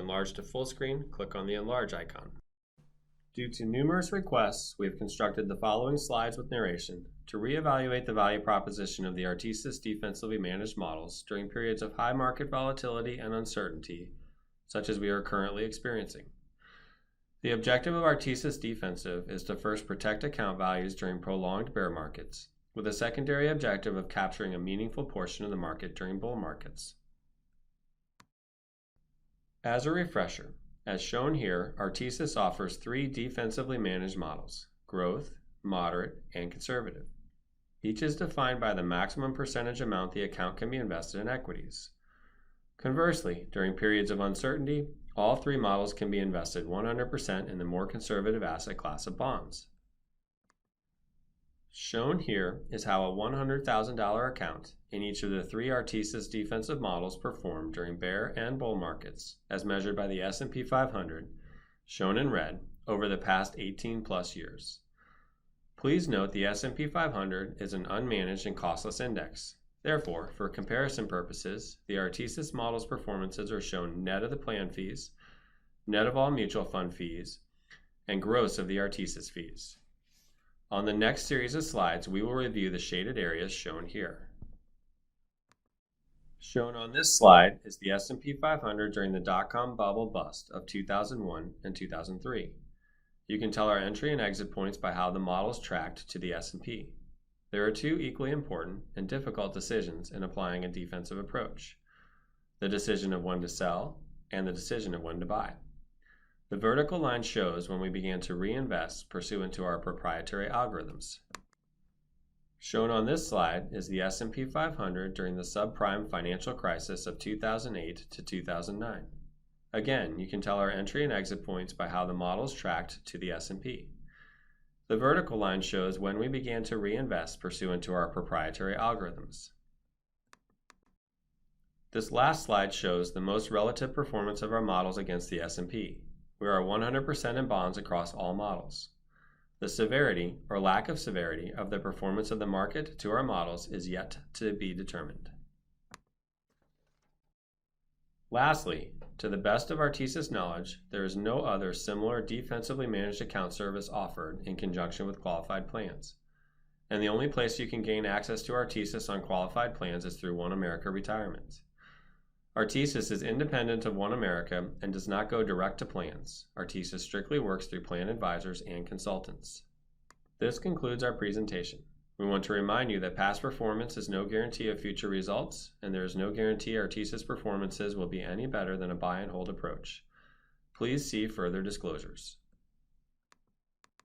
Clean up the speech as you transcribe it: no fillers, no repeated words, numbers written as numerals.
enlarge to full screen, click on the enlarge icon. Due to numerous requests, we have constructed the following slides with narration to reevaluate the value proposition of the Artesys defensively managed models during periods of high market volatility and uncertainty, such as we are currently experiencing. The objective of Artesys Defensive is to first protect account values during prolonged bear markets, with a secondary objective of capturing a meaningful portion of the market during bull markets. As a refresher, as shown here, Artesys offers 3 defensively managed models: growth, moderate, and conservative. Each is defined by the maximum percentage amount the account can be invested in equities. Conversely, during periods of uncertainty, all 3 models can be invested 100% in the more conservative asset class of bonds. Shown here is how a $100,000 account in each of the 3 Artesys defensive models performed during bear and bull markets, as measured by the S&P 500, shown in red, over the past 18+ years. Please note the S&P 500 is an unmanaged and costless index. Therefore, for comparison purposes, the Artesys model's performances are shown net of the plan fees, net of all mutual fund fees, and gross of the Artesys fees. On the next series of slides, we will review the shaded areas shown here. Shown on this slide is the S&P 500 during the dot-com bubble bust of 2001 and 2003. You can tell our entry and exit points by how the models tracked to the S&P. There are 2 equally important and difficult decisions in applying a defensive approach: the decision of when to sell and the decision of when to buy. The vertical line shows when we began to reinvest pursuant to our proprietary algorithms. Shown on this slide is the S&P 500 during the subprime financial crisis of 2008 to 2009. Again, you can tell our entry and exit points by how the models tracked to the S&P. The vertical line shows when we began to reinvest pursuant to our proprietary algorithms. This last slide shows the most relative performance of our models against the S&P. We are 100% in bonds across all models. The severity or lack of severity of the performance of the market to our models is yet to be determined. Lastly, to the best of Artesys knowledge, there is no other similar defensively managed account service offered in conjunction with qualified plans. And the only place you can gain access to Artesys on qualified plans is through One America Retirement. Artesys is independent of One America and does not go direct to plans. Artesys strictly works through plan advisors and consultants. This concludes our presentation. We want to remind you that past performance is no guarantee of future results, and there is no guarantee Artesys performances will be any better than a buy and hold approach. Please see further disclosures.